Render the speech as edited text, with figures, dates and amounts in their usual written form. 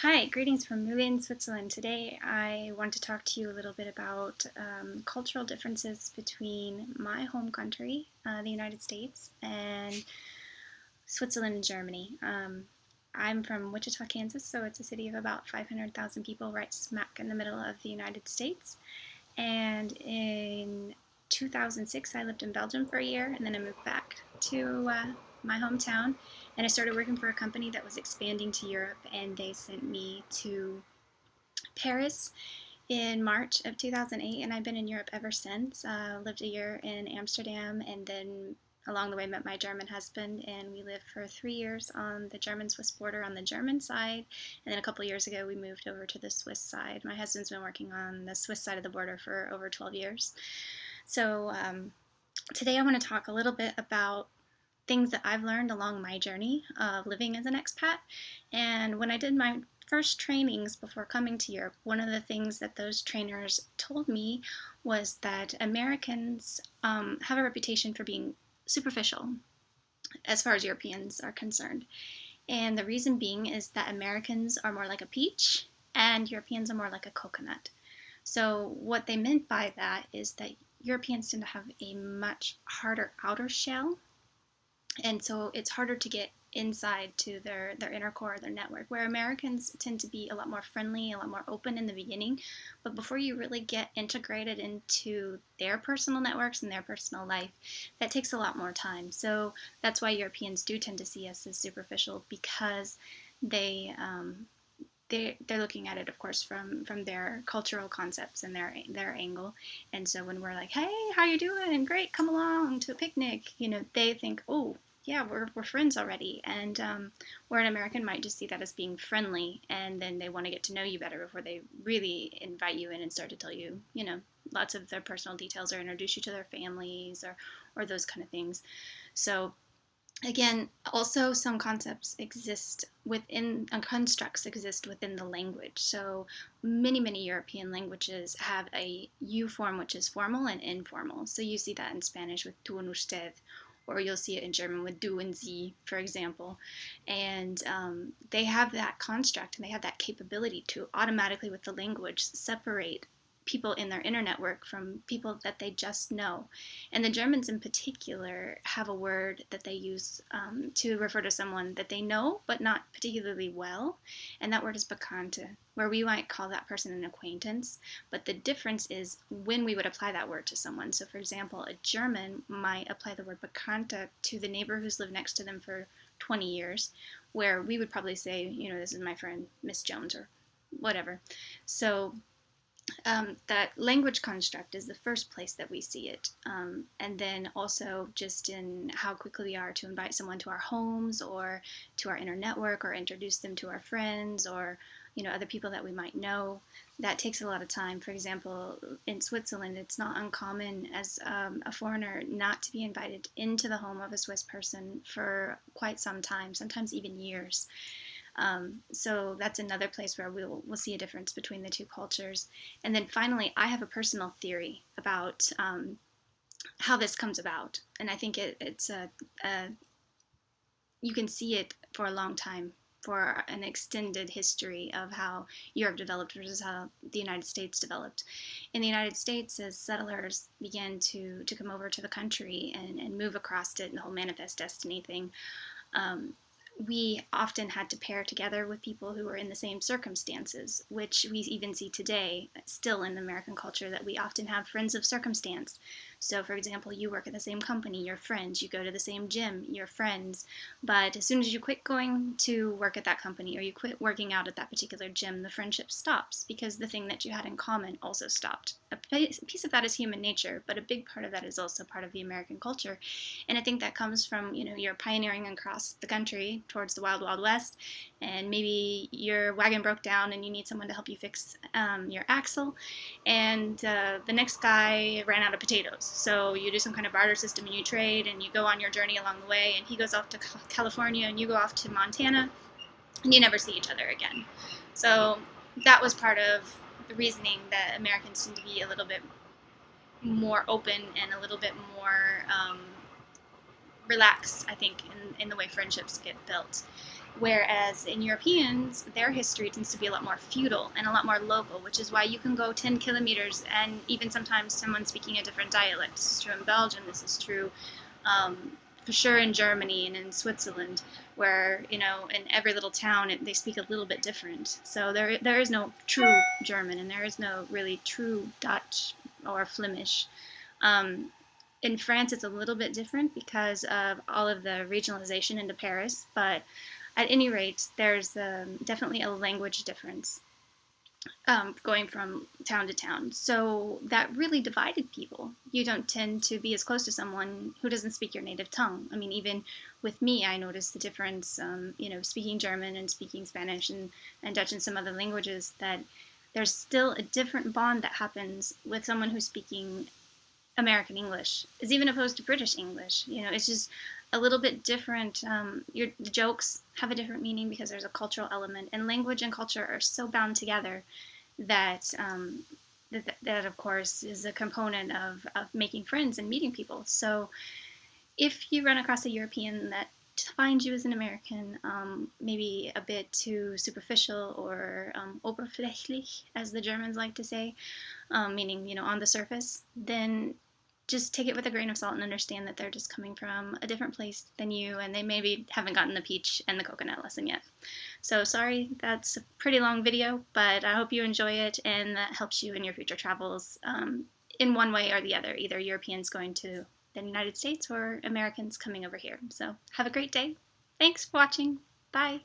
Hi, greetings from Moulin, Switzerland. Today I want to talk to you a little bit about cultural differences between my home country, the United States, and Switzerland and Germany. I'm from Wichita, Kansas, so it's a city of about 500,000 people right smack in the middle of the United States. And in 2006, I lived in Belgium for a year, and then I moved back to my hometown, and I started working for a company that was expanding to Europe, and they sent me to Paris in March of 2008, and I've been in Europe ever since. Lived a year in Amsterdam, and then along the way met my German husband, and we lived for 3 years on the German-Swiss border on the German side, and then a couple years ago we moved over to the Swiss side. My husband's been working on the Swiss side of the border for over 12 years. So today I want to talk a little bit about things that I've learned along my journey of living as an expat. And when I did my first trainings before coming to Europe, one of the things that those trainers told me was that Americans have a reputation for being superficial as far as Europeans are concerned. And the reason being is that Americans are more like a peach and Europeans are more like a coconut. So, what they meant by that is that Europeans tend to have a much harder outer shell, and so it's harder to get inside to their inner core, their network, where Americans tend to be a lot more friendly, a lot more open in the beginning, but before you really get integrated into their personal networks and their personal life, that takes a lot more time. So that's why Europeans do tend to see us as superficial, because they they're looking at it, of course, from their cultural concepts and their angle. And so when we're like, "Hey, how you doing? Great, come along to a picnic," they think, "Oh, yeah, we're friends already." And where an American might just see that as being friendly, and then they want to get to know you better before they really invite you in and start to tell you, lots of their personal details or introduce you to their families or those kind of things. So again, also some concepts exist within, constructs exist within the language. So many European languages have a you form, which is formal and informal. So you see that in Spanish with tú and usted, or you'll see it in German with du and sie, for example. And they have that construct, and they have that capability to automatically, with the language, separate people in their inner network from people that they just know. And the Germans in particular have a word that they use to refer to someone that they know but not particularly well, and that word is Bekannte, where we might call that person an acquaintance, but the difference is when we would apply that word to someone. So for example, a German might apply the word Bekannte to the neighbor who's lived next to them for 20 years, where we would probably say, "This is my friend Miss Jones," or whatever. So that language construct is the first place that we see it. And then also just in how quickly we are to invite someone to our homes or to our inner network, or introduce them to our friends, or other people that we might know. That takes a lot of time. For example, in Switzerland, it's not uncommon as a foreigner not to be invited into the home of a Swiss person for quite some time, sometimes even years. So that's another place where we'll see a difference between the two cultures. And then finally, I have a personal theory about how this comes about. And I think it's you can see it for a long time, for an extended history of how Europe developed versus how the United States developed. In the United States, as settlers began to come over to the country and move across it, and the whole manifest destiny thing, we often had to pair together with people who were in the same circumstances, which we even see today still in American culture, that we often have friends of circumstance. So for example, you work at the same company, you're friends. You go to the same gym, you're friends. But as soon as you quit going to work at that company, or you quit working out at that particular gym, the friendship stops, because the thing that you had in common also stopped. A piece of that is human nature, but a big part of that is also part of the American culture. And I think that comes from, you're pioneering across the country towards the wild, wild west, and maybe your wagon broke down and you need someone to help you fix your axle, and the next guy ran out of potatoes. So you do some kind of barter system, and you trade, and you go on your journey along the way, and he goes off to California and you go off to Montana, and you never see each other again. So that was part of the reasoning that Americans tend to be a little bit more open and a little bit more relaxed, I think, in the way friendships get built. Whereas in Europeans, their history tends to be a lot more feudal and a lot more local, which is why you can go 10 kilometers and even sometimes someone speaking a different dialect. This is true in Belgium, this is true for sure in Germany and in Switzerland, where, in every little town they speak a little bit different. So there is no true German and there is no really true Dutch or Flemish. Um, in France, it's a little bit different because of all of the regionalization into Paris, but at any rate, there's definitely a language difference going from town to town. So that really divided people. You don't tend to be as close to someone who doesn't speak your native tongue. I mean, even with me, I noticed the difference, speaking German and speaking Spanish and Dutch and some other languages, that there's still a different bond that happens with someone who's speaking American English is even opposed to British English. It's just a little bit different. The jokes have a different meaning because there's a cultural element, and language and culture are so bound together that that of course is a component of making friends and meeting people. So if you run across a European that finds you as an American maybe a bit too superficial or oberflächlich, as the Germans like to say, meaning, on the surface, then just take it with a grain of salt and understand that they're just coming from a different place than you and they maybe haven't gotten the peach and the coconut lesson yet. So sorry, that's a pretty long video, but I hope you enjoy it and that helps you in your future travels in one way or the other, either Europeans going to the United States or Americans coming over here. So have a great day. Thanks for watching. Bye.